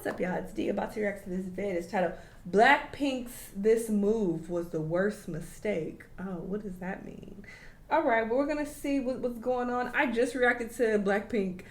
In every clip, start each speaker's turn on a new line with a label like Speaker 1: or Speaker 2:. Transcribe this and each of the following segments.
Speaker 1: What's up, y'all? It's D about to react to this vid. It's titled Blackpink's This Move Was the Worst Mistake. Oh, what does that mean? Alright, well, we're gonna see what's going on. I just reacted to Blackpink,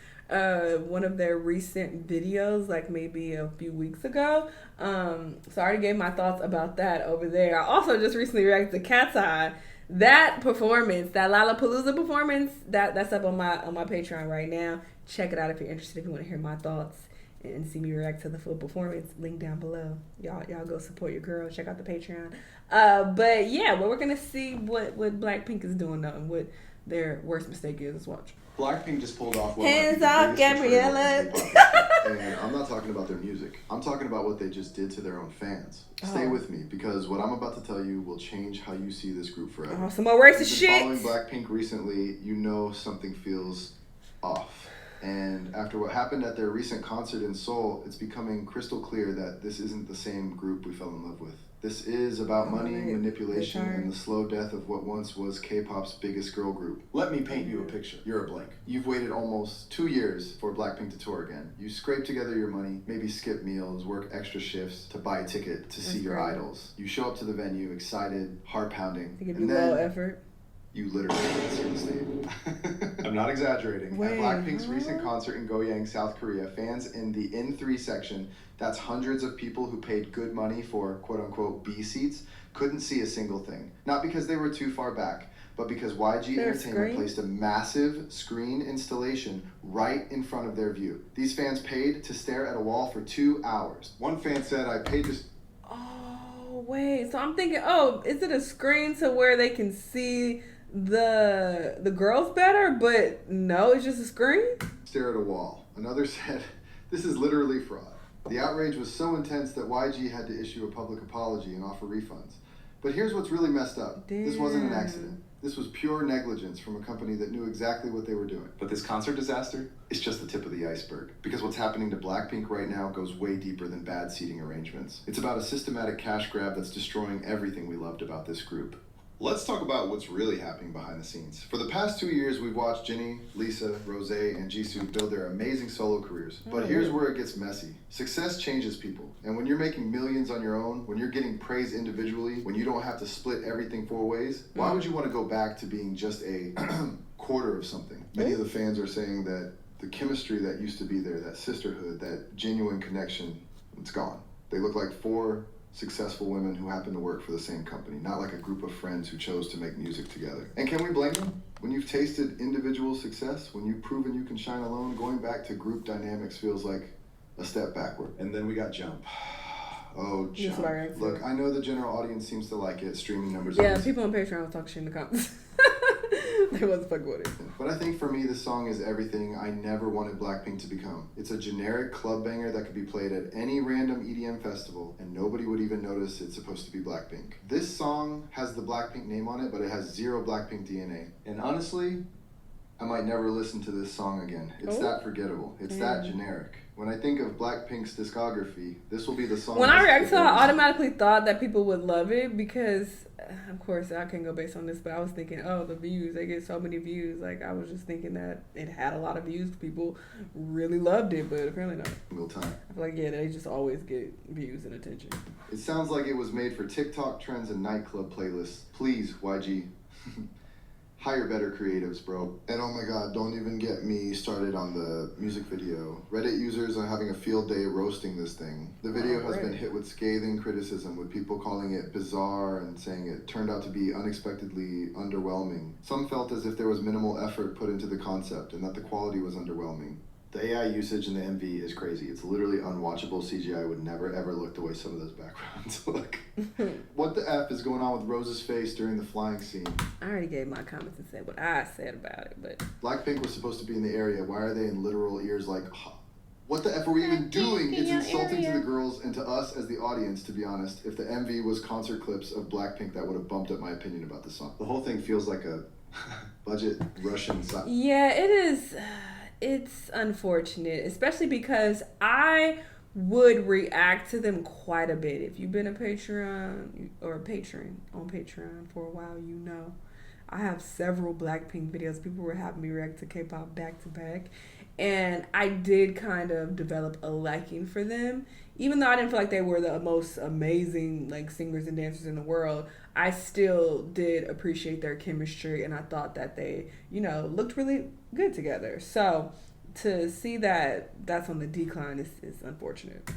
Speaker 1: one of their recent videos, like maybe a few weeks ago. So I already gave my thoughts about that over there. I also just recently reacted to Cat's Eye. That performance, that Lollapalooza performance, that's up on my Patreon right now. Check it out if you're interested, if you want to hear my thoughts and see me react to the full performance. Link down below. Y'all go support your girl. Check out the Patreon. But yeah, well, we're gonna see what Blackpink is doing though, and what their worst mistake is. Let's watch.
Speaker 2: Blackpink just pulled off one
Speaker 1: Hands
Speaker 2: of the
Speaker 1: off,
Speaker 2: biggest betrayals
Speaker 1: Gabriella.
Speaker 2: in K-pop. And I'm not talking about their music. I'm talking about what they just did to their own fans. Stay with me, because what I'm about to tell you will change how you see this group forever.
Speaker 1: Oh, some more racist shit.
Speaker 2: Following Blackpink recently, you know something feels off. And after what happened at their recent concert in Seoul, it's becoming crystal clear that this isn't the same group we fell in love with. This is about money, manipulation, and the slow death of what once was K-pop's biggest girl group. Let me paint you a picture. You're a blank. You've waited almost 2 years for Blackpink to tour again. You scrape together your money, maybe skip meals, work extra shifts to buy a ticket to see your idols. You show up to the venue excited, heart pounding,
Speaker 1: and then low effort.
Speaker 2: You literally can't see the stage. I'm not exaggerating. At Blackpink's recent concert in Goyang, South Korea, fans in the N3 section, that's hundreds of people who paid good money for quote-unquote B seats, couldn't see a single thing. Not because they were too far back, but because YG Entertainment placed a massive screen installation right in front of their view. These fans paid to stare at a wall for 2 hours. One fan said, I paid to...
Speaker 1: Oh, wait. So I'm thinking, oh, is it a screen to where they can see the girls better? But no, it's just a screen?
Speaker 2: Stare at a wall. Another said, this is literally fraud. The outrage was so intense that YG had to issue a public apology and offer refunds. But here's what's really messed up.
Speaker 1: Damn.
Speaker 2: This wasn't an accident. This was pure negligence from a company that knew exactly what they were doing. But this concert disaster is just the tip of the iceberg. Because what's happening to Blackpink right now goes way deeper than bad seating arrangements. It's about a systematic cash grab that's destroying everything we loved about this group. Let's talk about what's really happening behind the scenes. For the past 2 years, we've watched Jennie, Lisa, Rosé, and Jisoo build their amazing solo careers. But here's where it gets messy. Success changes people. And when you're making millions on your own, when you're getting praise individually, when you don't have to split everything 4 ways, why would you want to go back to being just a quarter of something? Many of the fans are saying that the chemistry that used to be there, that sisterhood, that genuine connection, it's gone. They look like 4 successful women who happen to work for the same company, not like a group of friends who chose to make music together. And can we blame them? When you've tasted individual success, when you've proven you can shine alone, going back to group dynamics feels like a step backward. And then we got Jump. Oh, Jump. Look, I know the general audience seems to like it, streaming numbers.
Speaker 1: Yeah, people on Patreon will talk shit in the comments. They wasn't fucking with it.
Speaker 2: But I think for me, this song is everything I never wanted Blackpink to become. It's a generic club banger that could be played at any random EDM festival, and nobody would even notice it's supposed to be Blackpink. This song has the Blackpink name on it, but it has zero Blackpink DNA. And honestly, I might never listen to this song again. It's that forgettable. It's that generic. When I think of Blackpink's discography, this will be the song.
Speaker 1: When I reacted to it, I automatically thought that people would love it because, of course, I can't go based on this, but I was thinking, oh, the views, they get so many views. Like, I was just thinking that it had a lot of views. People really loved it, but apparently not. I feel like, yeah, they just always get views and attention.
Speaker 2: It sounds like it was made for TikTok trends and nightclub playlists. Please, YG. Hire better creatives, bro. And oh my god, don't even get me started on the music video. Reddit users are having a field day roasting this thing. The video has been hit with scathing criticism, with people calling it bizarre and saying it turned out to be unexpectedly underwhelming. Some felt as if there was minimal effort put into the concept and that the quality was underwhelming. The AI usage in the MV is crazy. It's literally unwatchable CGI. Would never ever look the way some of those backgrounds look. What the F is going on with Rose's face during the flying scene?
Speaker 1: I already gave my comments and said what I said about it, but...
Speaker 2: Blackpink was supposed to be in the area. Why are they in literal ears like, what the F are we even doing? It's insulting to the girls and to us as the audience, to be honest. If the MV was concert clips of Blackpink, that would have bumped up my opinion about the song. The whole thing feels like a budget Russian song.
Speaker 1: Yeah, it is... It's unfortunate, especially because I would react to them quite a bit. If you've been a Patreon or a patron on Patreon for a while, you know I have several Blackpink videos. People were having me react to K-pop back to back. And I did kind of develop a liking for them. Even though I didn't feel like they were the most amazing like singers and dancers in the world, I still did appreciate their chemistry, and I thought that they, looked really good together. So to see that that's on the decline is unfortunate.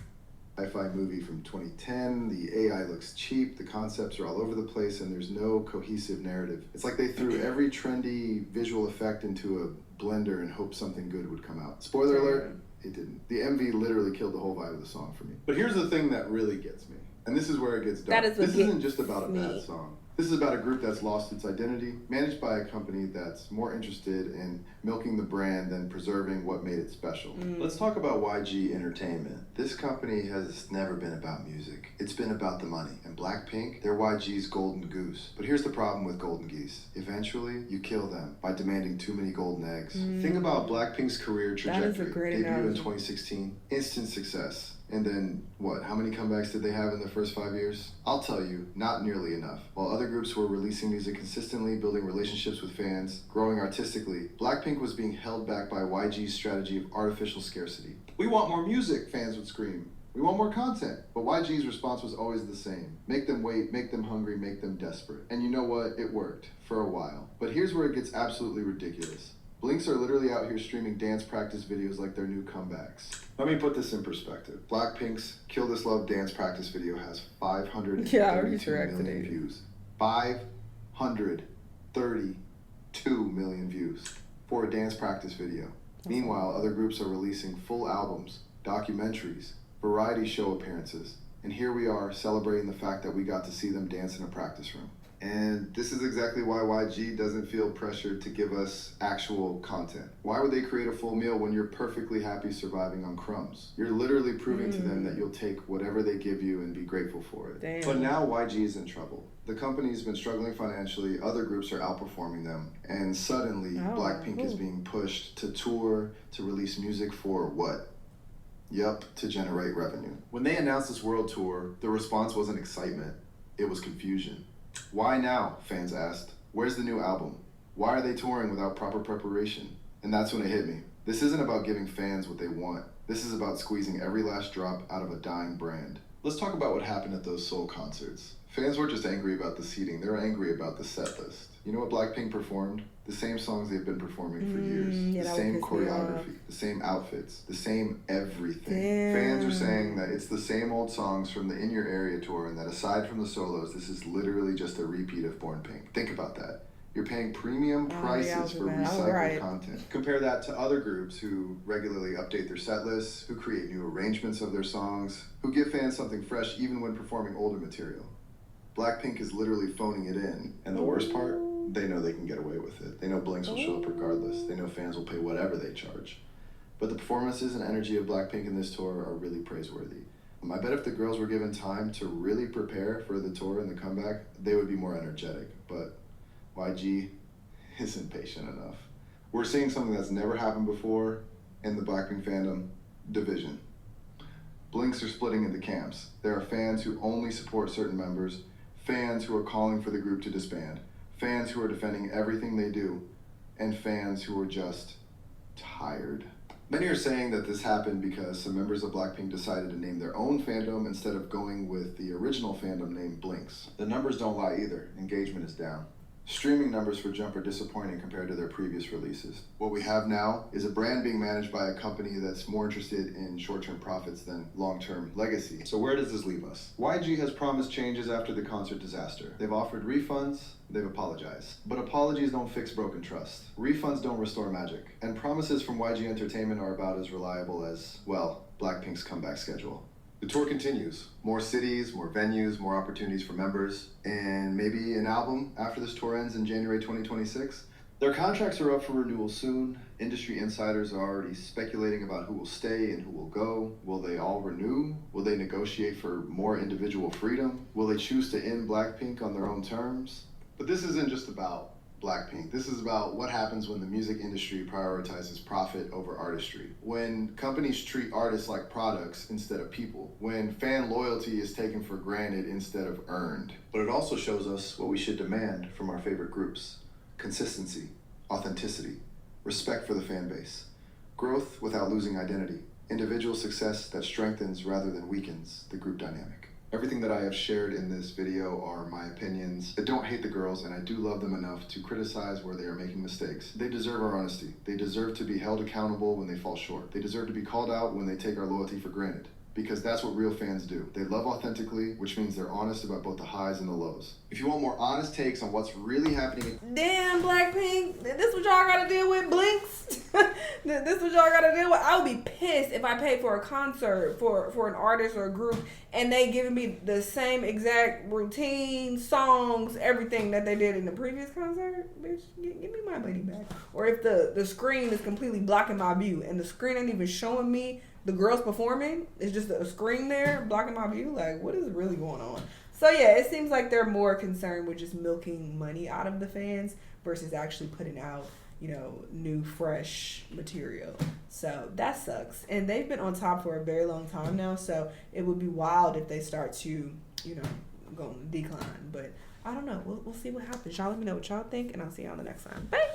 Speaker 2: Sci-fi movie from 2010. The AI looks cheap, the concepts are all over the place, and there's no cohesive narrative. It's like they threw every trendy visual effect into a blender and hoped something good would come out. Spoiler alert, it didn't. The MV literally killed the whole vibe of the song for me. But here's the thing that really gets me, and this is where it gets dark. This isn't just about a bad song. This is about a group that's lost its identity, managed by a company that's more interested in milking the brand than preserving what made it special. Let's talk about YG Entertainment. This company has never been about music. It's been about the money. And Blackpink, they're YG's golden goose. But here's the problem with golden geese. Eventually, you kill them by demanding too many golden eggs. Think about Blackpink's career trajectory.
Speaker 1: That is a great
Speaker 2: Debut
Speaker 1: analogy.
Speaker 2: in 2016, instant success. And then, how many comebacks did they have in the first 5 years? I'll tell you, not nearly enough. While other groups were releasing music consistently, building relationships with fans, growing artistically, Blackpink was being held back by YG's strategy of artificial scarcity. We want more music, fans would scream. We want more content. But YG's response was always the same. Make them wait, make them hungry, make them desperate. And you know what? It worked, for a while. But here's where it gets absolutely ridiculous. Blinks are literally out here streaming dance practice videos like they're new comebacks. Let me put this in perspective. Blackpink's Kill This Love dance practice video has 532 million views. 532 million views for a dance practice video. Meanwhile, other groups are releasing full albums, documentaries, variety show appearances, and here we are celebrating the fact that we got to see them dance in a practice room. And this is exactly why YG doesn't feel pressured to give us actual content. Why would they create a full meal when you're perfectly happy surviving on crumbs? You're literally proving to them that you'll take whatever they give you and be grateful for it.
Speaker 1: Damn.
Speaker 2: But now YG is in trouble. The company's been struggling financially, other groups are outperforming them, and suddenly Blackpink is being pushed to tour, to release music for what? Yup, to generate revenue. When they announced this world tour, the response wasn't excitement, it was confusion. Why now? Fans asked. Where's the new album? Why are they touring without proper preparation? And that's when it hit me. This isn't about giving fans what they want. This is about squeezing every last drop out of a dying brand. Let's talk about what happened at those Seoul concerts. Fans weren't just angry about the seating, they were angry about the set list. You know what Blackpink performed? The same songs they've been performing for years. The same choreography, the same outfits, the same everything.
Speaker 1: Damn.
Speaker 2: Fans are saying that it's the same old songs from the In Your Area tour, and that aside from the solos, this is literally just a repeat of Born Pink. Think about that. You're paying premium prices for recycled content. Compare that to other groups who regularly update their set lists, who create new arrangements of their songs, who give fans something fresh even when performing older material. Blackpink is literally phoning it in, and the worst part? They know they can get away with it. They know Blinks will show up regardless. They know fans will pay whatever they charge. But the performances and energy of Blackpink in this tour are really praiseworthy. I bet if the girls were given time to really prepare for the tour and the comeback, they would be more energetic. But YG isn't patient enough. We're seeing something that's never happened before in the Blackpink fandom: division. Blinks are splitting into camps. There are fans who only support certain members, fans who are calling for the group to disband, fans who are defending everything they do, and fans who are just tired. Many are saying that this happened because some members of Blackpink decided to name their own fandom instead of going with the original fandom named Blinks. The numbers don't lie either. Engagement is down. Streaming numbers for Jump are disappointing compared to their previous releases. What we have now is a brand being managed by a company that's more interested in short-term profits than long-term legacy. So where does this leave us? YG has promised changes after the concert disaster. They've offered refunds, they've apologized. But apologies don't fix broken trust. Refunds don't restore magic. And promises from YG Entertainment are about as reliable as, well, Blackpink's comeback schedule. The tour continues. More cities, more venues, more opportunities for members, and maybe an album after this tour ends in January 2026. Their contracts are up for renewal soon. Industry insiders are already speculating about who will stay and who will go. Will they all renew? Will they negotiate for more individual freedom? Will they choose to end Blackpink on their own terms? But this isn't just about Blackpink. This is about what happens when the music industry prioritizes profit over artistry. When companies treat artists like products instead of people. When fan loyalty is taken for granted instead of earned. But it also shows us what we should demand from our favorite groups. consistency, authenticity, respect for the fan base, growth without losing identity, individual success that strengthens rather than weakens the group dynamic. Everything that I have shared in this video are my opinions. I don't hate the girls, and I do love them enough to criticize where they are making mistakes. They deserve our honesty. They deserve to be held accountable when they fall short. They deserve to be called out when they take our loyalty for granted. Because that's what real fans do. They love authentically, which means they're honest about both the highs and the lows. If you want more honest takes on what's really happening...
Speaker 1: Damn, Blackpink, this what y'all gotta deal with, Blinks? This what y'all gotta deal with? I would be pissed if I paid for a concert for an artist or a group and they giving me the same exact routine, songs, everything that they did in the previous concert. Bitch, give me my money back. Or if the screen is completely blocking my view and the screen ain't even showing me the girls performing, it's just a screen there blocking my view. Like, what is really going on? So yeah, it seems like they're more concerned with just milking money out of the fans versus actually putting out, you know, new, fresh material. So that sucks. And they've been on top for a very long time now. So it would be wild if they start to, you know, go on the decline. But I don't know. We'll see what happens. Y'all let me know what y'all think, and I'll see y'all the next time. Bye.